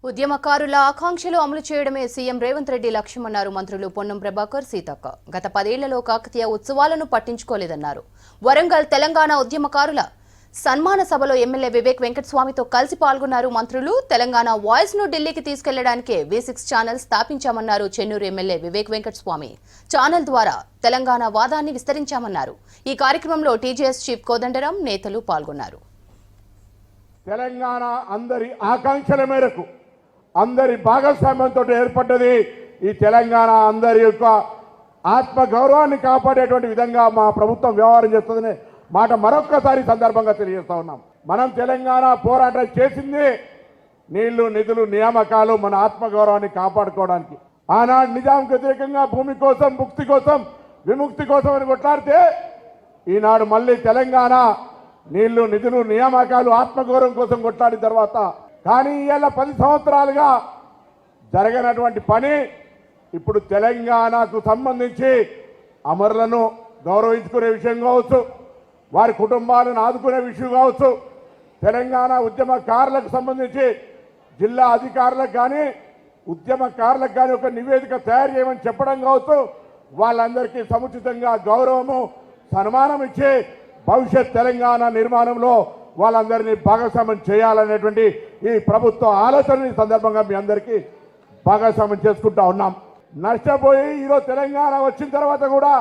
ఉద్యమకారుల ఆకాంక్షలు అమలు చేయడమే సీఎం రేవంత్ రెడ్డి లక్ష్యమన్నారు మంత్రులు పొన్నం ప్రభాకర్, సీతక్క. గత 10 ఏళ్లలో కాకతీయ ఉత్సవాలను పట్టించుకోలేదన్నారు. వరంగల్ తెలంగాణ ఉద్యమకారుల సన్మాన సభలో ఎమ్మెల్యే వివేక్ వెంకటస్వామితో కలిసి పాల్గొన్నారు మంత్రులు. తెలంగాణ వాయిస్ ను ఢిల్లీకి తీసుకెళ్లడానికే V6 ఛానల్ స్థాపించామన్నారు చెన్నూరు ఎమ్మెల్యే వివేక్ వెంకటస్వామి. ఛానల్ ద్వారా తెలంగాణ వాదాన్ని విస్తరించామన్నారు. ఈ కార్యక్రమంలో టీజేఎస్ చీఫ్ కోదండరాం నేతలు పాల్గొన్నారు. తెలంగాణ అందరి ఆకాంక్షల మేరకు అందరి భాగస్వామ్యంతో ఏర్పడ్డది. ఈ తెలంగాణ అందరి యొక్క ఆత్మ గౌరవాన్ని కాపాడేటువంటి విధంగా మా ప్రభుత్వం వ్యవహారం చేస్తుందనే మాట మరొక్కసారి సందర్భంగా తెలియజేస్తా ఉన్నాం. మనం తెలంగాణ పోరాటం చేసింది నీళ్లు, నిధులు, నియామకాలు మన ఆత్మ గౌరవాన్ని కాపాడుకోవడానికి. ఆనాడు నిజాంకి వ్యతిరేకంగా భూమి కోసం, ముక్తి కోసం, విముక్తి కోసం అని కొట్లాడితే ఈనాడు మళ్ళీ తెలంగాణ నీళ్లు, నిధులు, నియామకాలు, ఆత్మగౌరవం కోసం కొట్లాడిన తర్వాత కానీ ఇవాళ 10 సంవత్సరాలుగా జరగనటువంటి పని ఇప్పుడు తెలంగాణకు సంబంధించి అమరులను గౌరవించుకునే విషయం కావచ్చు, వారి కుటుంబాలను ఆదుకునే విషయం కావచ్చు, తెలంగాణ ఉద్యమకారులకు సంబంధించి జిల్లా అధికారులకు కానీ ఉద్యమకారులకు కానీ ఒక నివేదిక తయారు చేయమని చెప్పడం కావచ్చు, వాళ్ళందరికీ సముచితంగా గౌరవము, సన్మానం ఇచ్చి భవిష్యత్ తెలంగాణ నిర్మాణంలో వాళ్ళందరినీ భాగస్వామ్యం చేయాలనేటువంటి ఈ ప్రభుత్వ ఆలోచన సందర్భంగా మీ అందరికీ భాగస్వామ్యం చేసుకుంటా ఉన్నాం. నష్టపోయి ఈరోజు తెలంగాణ వచ్చిన తర్వాత కూడా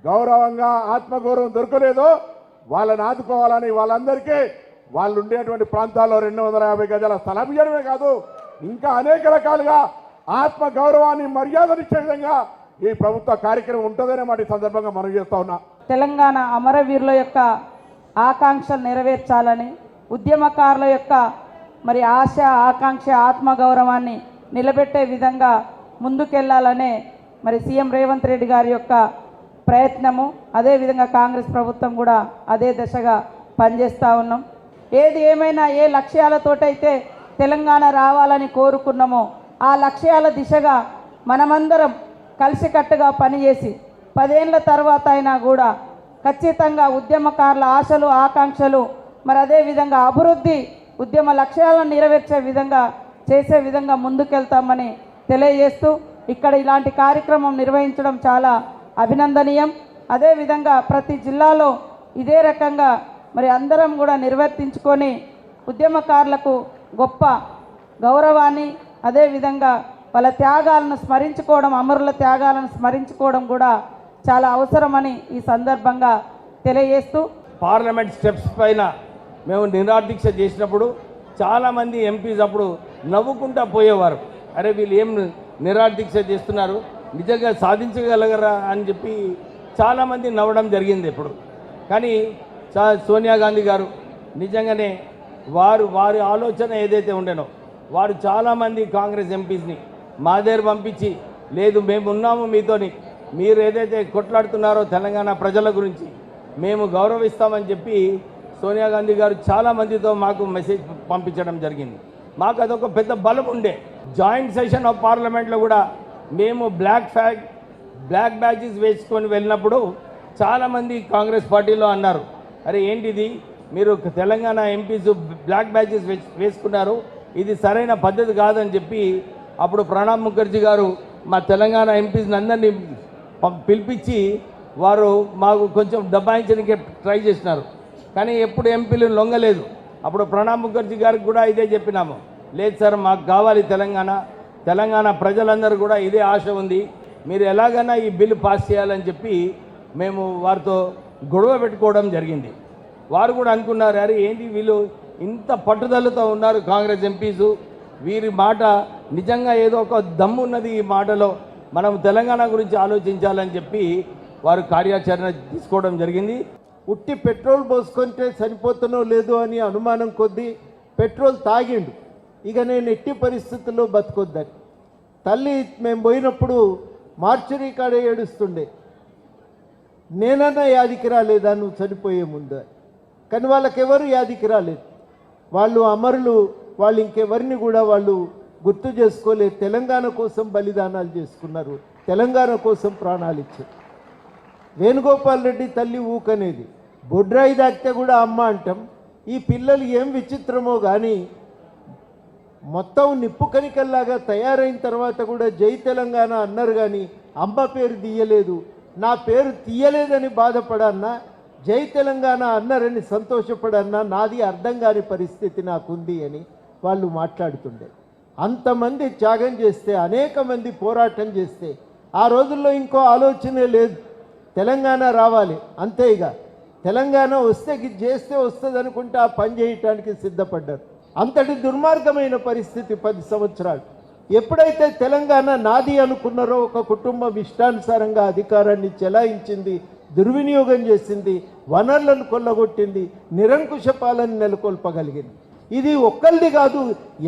గౌరవంగా ఆత్మగౌరవం దొరకలేదు. వాళ్ళని ఆదుకోవాలని వాళ్ళందరికీ వాళ్ళు ఉండేటువంటి ప్రాంతాల్లో 250 గజాల స్థలం ఇవ్వడమే కాదు, ఇంకా అనేక రకాలుగా ఆత్మ గౌరవాన్ని మర్యాదనిచ్చే విధంగా ఈ ప్రభుత్వ కార్యక్రమం ఉంటుందనే మాట ఈ సందర్భంగా మనం చేస్తా ఉన్నా. తెలంగాణ అమరవీరుల యొక్క ఆకాంక్షలు నెరవేర్చాలని, ఉద్యమకారుల యొక్క మరి ఆశ, ఆకాంక్ష, ఆత్మగౌరవాన్ని నిలబెట్టే విధంగా ముందుకెళ్లాలనే మరి సీఎం రేవంత్ రెడ్డి గారి యొక్క ప్రయత్నము. అదేవిధంగా కాంగ్రెస్ ప్రభుత్వం కూడా అదే దశగా పనిచేస్తూ ఉన్నాం. ఏది ఏమైనా ఏ లక్ష్యాలతోటైతే తెలంగాణ రావాలని కోరుకున్నామో ఆ లక్ష్యాల దిశగా మనమందరం కలిసికట్టుగా పనిచేసి 10 ఏళ్ల తర్వాత అయినా కూడా ఖచ్చితంగా ఉద్యమకారుల ఆశలు, ఆకాంక్షలు మరి అదేవిధంగా అభివృద్ధి, ఉద్యమ లక్ష్యాలను నెరవేర్చే విధంగా చేసే విధంగా ముందుకెళ్తామని తెలియజేస్తూ ఇక్కడ ఇలాంటి కార్యక్రమం నిర్వహించడం చాలా అభినందనీయం. అదేవిధంగా ప్రతి జిల్లాలో ఇదే రకంగా మరి అందరం కూడా నిర్వర్తించుకొని ఉద్యమకారులకు గొప్ప గౌరవాన్ని, అదేవిధంగా వాళ్ళ త్యాగాలను స్మరించుకోవడం, అమరుల త్యాగాలను స్మరించుకోవడం కూడా చాలా అవసరమని ఈ సందర్భంగా తెలియజేస్తూ పార్లమెంట్ స్టెప్స్ పైన మేము నిరాదీక్ష చేసినప్పుడు చాలామంది ఎంపీస్ అప్పుడు నవ్వుకుంటా పోయేవారు. అరే వీళ్ళు ఏం నిరాదీక్ష చేస్తున్నారు, నిజంగా సాధించగలగరా అని చెప్పి చాలామంది నవ్వడం జరిగింది ఇప్పుడు. కానీ సోనియా గాంధీ గారు నిజంగానే వారి ఆలోచన ఏదైతే ఉండేనో వారు చాలామంది కాంగ్రెస్ ఎంపీస్ని మా దగ్గర పంపించి, లేదు మేము ఉన్నాము మీతోని, మీరు ఏదైతే కొట్లాడుతున్నారో తెలంగాణ ప్రజల గురించి మేము గౌరవిస్తామని చెప్పి సోనియా గాంధీ గారు చాలామందితో మాకు మెసేజ్ పంపించడం జరిగింది. మాకు అదొక పెద్ద బలం ఉండే. జాయింట్ సెషన్ ఆఫ్ పార్లమెంట్లో కూడా మేము బ్లాక్ బ్యాచెస్ వేసుకొని వెళ్ళినప్పుడు చాలామంది కాంగ్రెస్ పార్టీలో అన్నారు, అరే ఏంటిది మీరు తెలంగాణ ఎంపీస్ బ్లాక్ బ్యాచెస్ వేసుకున్నారు, ఇది సరైన పద్ధతి కాదని చెప్పి అప్పుడు ప్రణబ్ ముఖర్జీ గారు మా తెలంగాణ ఎంపీస్ని అందరినీ పిలిపించి వారు మాకు కొంచెం దబాయించడానికి ట్రై చేసినారు. కానీ ఎప్పుడు ఎంపీలు లొంగలేదు. అప్పుడు ప్రణబ్ ముఖర్జీ గారికి కూడా ఇదే చెప్పినాము, లేదు సార్ మాకు కావాలి తెలంగాణ ప్రజలందరూ కూడా ఇదే ఆశ ఉంది, మీరు ఎలాగైనా ఈ బిల్లు పాస్ చేయాలని చెప్పి మేము వారితో గొడవ పెట్టుకోవడం జరిగింది. వారు కూడా అనుకున్నారు, అరే ఏంటి వీళ్ళు ఇంత పట్టుదలతో ఉన్నారు కాంగ్రెస్ ఎంపీసు, వీరి మాట నిజంగా ఏదో ఒక దమ్ము ఉన్నది ఈ మాటలో, మనం తెలంగాణ గురించి ఆలోచించాలని చెప్పి వారు కార్యాచరణ తీసుకోవడం జరిగింది. ఉట్టి పెట్రోల్ పోసుకుంటే సరిపోతున్నో లేదో అని అనుమానం కొద్దీ పెట్రోల్ తాగిండు. ఇక నేను ఎట్టి పరిస్థితుల్లో బతకొద్దని తల్లి మేము పోయినప్పుడు మార్చురీ కాడే ఏడుస్తుండే, నేనన్నా యాదికి రాలేదా నువ్వు చనిపోయే ముందు. కానీ వాళ్ళకెవరు యాదికి రాలేదు. వాళ్ళు అమరులు, వాళ్ళు ఇంకెవరిని కూడా వాళ్ళు గుర్తు చేసుకోలేదు. తెలంగాణ కోసం బలిదానాలు చేసుకున్నారు, తెలంగాణ కోసం ప్రాణాలు ఇచ్చారు. వేణుగోపాల్ రెడ్డి తల్లి ఊకనేది, బొడ్రాయి దాకితే కూడా అమ్మ అంటాం. ఈ పిల్లలు ఏం విచిత్రమో కానీ మొత్తం నిప్పు కణికల్లాగా తయారైన తర్వాత కూడా జై తెలంగాణ అన్నారు కానీ అమ్మ పేరు తీయలేదు. నా పేరు తీయలేదని బాధపడన్నా, జై తెలంగాణ అన్నారని సంతోషపడన్నా నాది అర్థం కాని పరిస్థితి నాకుంది అని వాళ్ళు మాట్లాడుతుండే. అంతమంది త్యాగం చేస్తే, అనేక మంది పోరాటం చేస్తే ఆ రోజుల్లో ఇంకో ఆలోచనే లేదు. తెలంగాణ రావాలి అంతే, ఇక తెలంగాణ వస్తే ఇది చేస్తే వస్తుంది అనుకుంటే ఆ పని చేయటానికి సిద్ధపడ్డారు. అంతటి దుర్మార్గమైన పరిస్థితి 10 సంవత్సరాలు. ఎప్పుడైతే తెలంగాణ నాది అనుకున్నారో ఒక కుటుంబం ఇష్టానుసారంగా అధికారాన్ని చెలాయించింది, దుర్వినియోగం చేసింది, వనరులను కొల్లగొట్టింది, నిరంకుశ పాలన నెలకొల్పగలిగింది. ఇది ఒక్కరిది కాదు,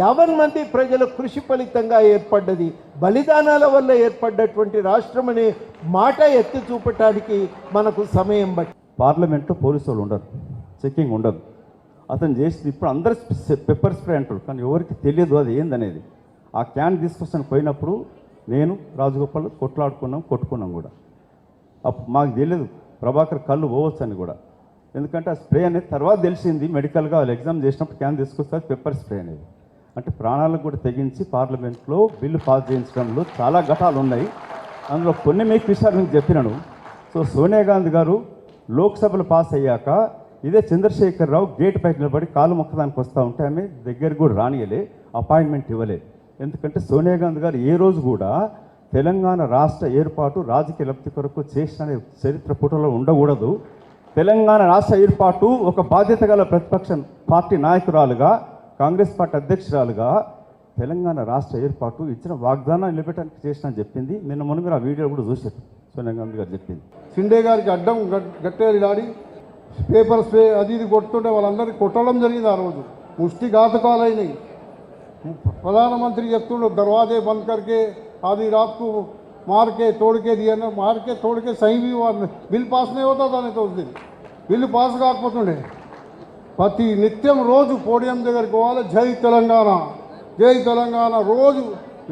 50 మంది ప్రజల కృషి ఫలితంగా ఏర్పడ్డది. బలిదానాల వల్ల ఏర్పడ్డటువంటి రాష్ట్రం అనే మాట ఎత్తి చూపటానికి మనకు సమయం బట్టి. పార్లమెంట్లో పోలీసు వాళ్ళు ఉండరు, చెకింగ్ ఉండదు. అతను చేసింది ఇప్పుడు అందరు పెప్పర్ స్ప్రే అంటారు, కానీ ఎవరికి తెలియదు అది ఏందనేది. ఆ క్యాన్ తీసుకొస్తాను పోయినప్పుడు నేను రాజగోపాల్ కొట్టుకున్నాం కూడా. అప్పుడు మాకు తెలియదు ప్రభాకర్ కళ్ళు పోవచ్చు అని కూడా. ఎందుకంటే ఆ స్ప్రే అనేది తర్వాత తెలిసింది, మెడికల్గా వాళ్ళు ఎగ్జామ్ చేసినప్పుడు క్యాన్ తీసుకొస్తారు పెప్పర్ స్ప్రే అనేది. అంటే ప్రాణాలకు కూడా తెగించి పార్లమెంట్లో బిల్లు పాస్ చేయించడంలో చాలా ఘటాలు ఉన్నాయి. అందులో కొన్ని మీకు విషయాలు మీకు చెప్పినాను. సో సోనియా గాంధీ గారు లోక్సభలో పాస్ అయ్యాక ఇదే చంద్రశేఖరరావు గేట్ పైకి నిలబడి కాలు మొక్కదానికి వస్తూ ఉంటే ఆమె దగ్గరికి కూడా రానియలే, అపాయింట్మెంట్ ఇవ్వలే. ఎందుకంటే సోనియా గాంధీ గారు ఏ రోజు కూడా తెలంగాణ రాష్ట్ర ఏర్పాటు రాజకీయ లబ్ధి కొరకు చేసిన చరిత్ర పుటలో ఉండకూడదు. తెలంగాణ రాష్ట్ర ఏర్పాటు ఒక బాధ్యత గల ప్రతిపక్ష పార్టీ నాయకురాలుగా, కాంగ్రెస్ పార్టీ అధ్యక్షురాలుగా తెలంగాణ రాష్ట్ర ఏర్పాటు ఇచ్చిన వాగ్దానాన్ని నిలబెట్టడానికి చేసిన చెప్పింది. నిన్న మొన్న మీరు ఆ వీడియో కూడా చూశారు, సోనియా గాంధీ గారు చెప్పింది. షిండే గారికి అడ్డం గట్టేలాడి పేపర్ స్ప్రే అది ఇది కొడుతుంటే వాళ్ళందరినీ కొట్టడం జరిగింది. ఆ రోజు ముష్టిఘాతకాలైనవి. ప్రధానమంత్రి చెప్తుండే దర్వాజే బంద్ करके आधी रात को मार के तोड़ के दिया ना, मार के तोड़ के सही भी हुआ, बिल पास नहीं होता था नहीं तो उस दिन బిల్లు పాస్ కాకపోతుండే. ప్రతి నిత్యం రోజు పోడియం దగ్గరికి పోవాలి, జై తెలంగాణ జై తెలంగాణ. రోజు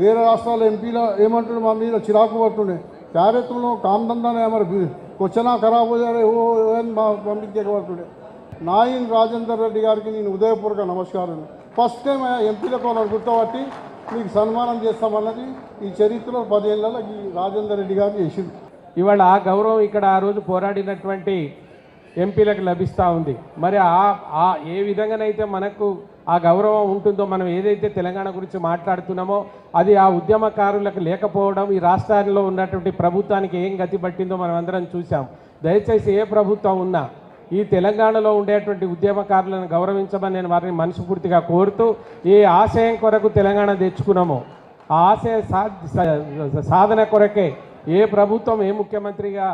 వేరే రాష్ట్రాల ఎంపీల ఏమంటుండే మా మీద చిరాకు పడుతుండే, క్యారెత్లో కామధందానే మరి క్వశ్చనా ఖరాబ్ అయ్యారే ఓ అని పంపించబడుతుండే. నాయిన్ రాజేందర్ రెడ్డి గారికి నేను ఉదయపూర్వక నమస్కారం. ఫస్ట్ టైం ఎంపీలకు వాళ్ళని గుర్తుపట్టి మీకు సన్మానం చేస్తామన్నది ఈ చరిత్రలో 10 ఏళ్ళలో ఈ రాజేందర్ రెడ్డి గారు చేసింది. ఇవాళ ఆ గౌరవం ఇక్కడ ఆ రోజు పోరాడినటువంటి ఎంపీలకు లభిస్తూ ఉంది. మరి ఏ విధంగానైతే మనకు ఆ గౌరవం ఉంటుందో, మనం ఏదైతే తెలంగాణ గురించి మాట్లాడుతున్నామో అది ఆ ఉద్యమకారులకు లేకపోవడం, ఈ రాష్ట్రాల్లో ఉన్నటువంటి ప్రభుత్వానికి ఏం గతి పట్టిందో మనం అందరం చూసాం. దయచేసి ఏ ప్రభుత్వం ఉన్నా ఈ తెలంగాణలో ఉండేటువంటి ఉద్యమకారులను గౌరవించమని నేను వారిని మనస్ఫూర్తిగా కోరుతూ, ఏ ఆశయం కొరకు తెలంగాణ తెచ్చుకున్నామో ఆ ఆశయ సాధన కొరకే ఏ ప్రభుత్వం ఏ ముఖ్యమంత్రిగా